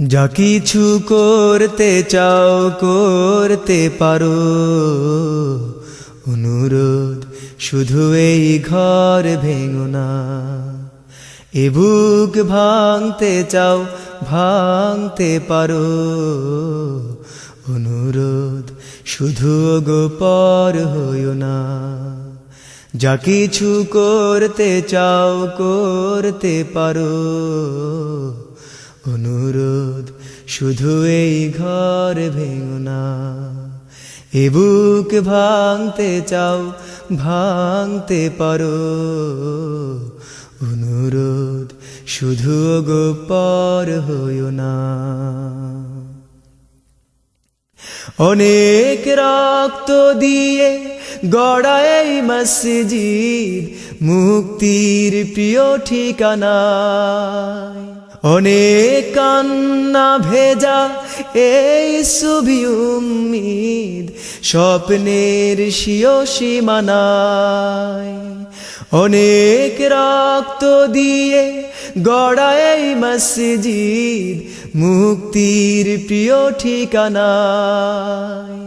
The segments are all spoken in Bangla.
যা কিছু করতে চাও করতে পারো, অনুরোধ শুধু এই ঘর ভেঙো না। এ বুক ভাঙতে চাও ভাঙতে পারো, অনুরোধ শুধু গো পর হইও না। যা কিছু করতে চাও করতে পারো, অনুরোধ শুধু এই ঘর ভেঙো না। এ বুক ভাঙতে চাও ভাঙতে পারো, অনুরোধ শুধু গো পর হইও না। অনেক রক্ত দিয়ে গড়া এই মসজিদ মুক্তির প্রিয় ঠিকানা। অনেক কান্না ভেজা এই ছবি উম্মিদ স্বপ্নের স্বীয় সীমানায়। অনেক রক্ত দিয়ে গড়া এই মসজিদ মুক্তির প্রিয় ঠিকানায়।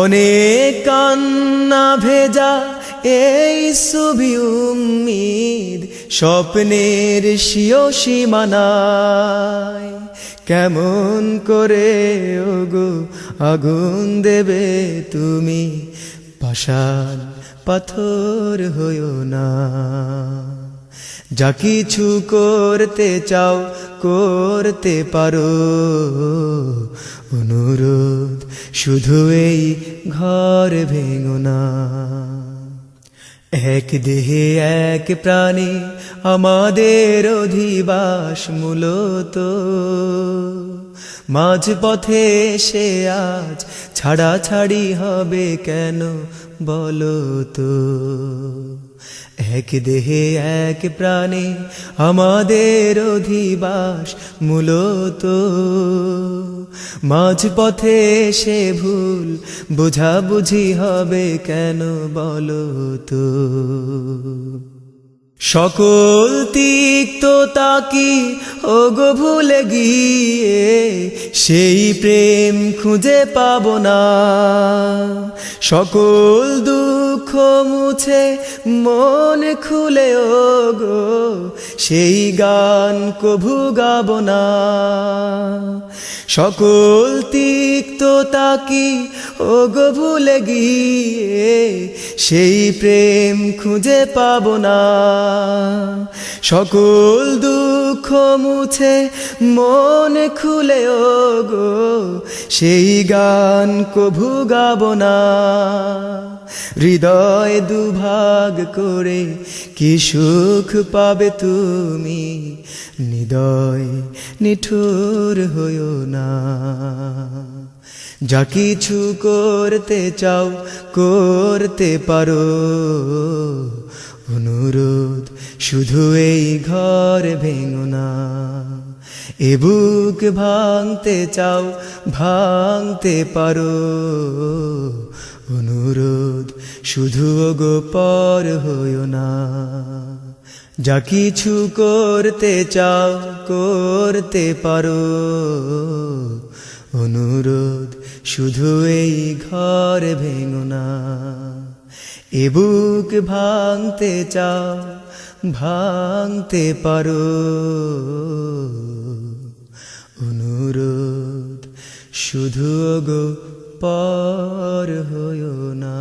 অনেক কান্না ভেজা এই ছবি উম্মিদ স্বপ্নের স্বীয় সীমানায়। কেমন করে ওগো আগুন দেবে তুমি, পাষাণ পাথর হইও না। যা কিছু করতে চাও করতে পারো, অনুরোধ শুধু এই ঘর ভেঙো না। এক দেহে এক প্রাণে আমাদের অধিবাস মূলত, মাঝ পথে এসে আজ ছাড়াছাড়ি হবে কেন বলো তো। এক দেহে এক প্রাণে আমাদের অধিবাস মূলত, মাঝ পথে এসে ভুল বুঝাবুঝি হবে কেন বলো তো। সকল তিক্ততা কি ওগো ভুলে গিয়ে সেই প্রেম খুঁজে পাবো না। সকল দুঃখ মুছে মন খুলে ওগো সেই গান কভু গাবো না। সকল তিক্ততা কি ওগো ভুলে গিয়ে সেই প্রেম খুঁজে পাবো না। সকল দুঃখ মুছে মন খুলে ওগো সেই গান কভু গাবো না। হৃদয় দুভাগ করে কি সুখ পাবে তুমি, হৃদয় নিঠুর হইও না। যা কিছু করতে চাও করতে পারো, অনুরোধ শুধু এই ঘর ভেঙো না। এ বুক ভাঙতে চাও ভাঙতে পারো, অনুরোধ শুধু গো পর হইও না। যা কিছু করতে চাও করতে পারো, অনুরোধ শুধু এই ঘর ভেঙো না। এ বুক ভাঙতে চাও ভাঙতে পারো, অনুরোধ শুধু গো পর হইও না।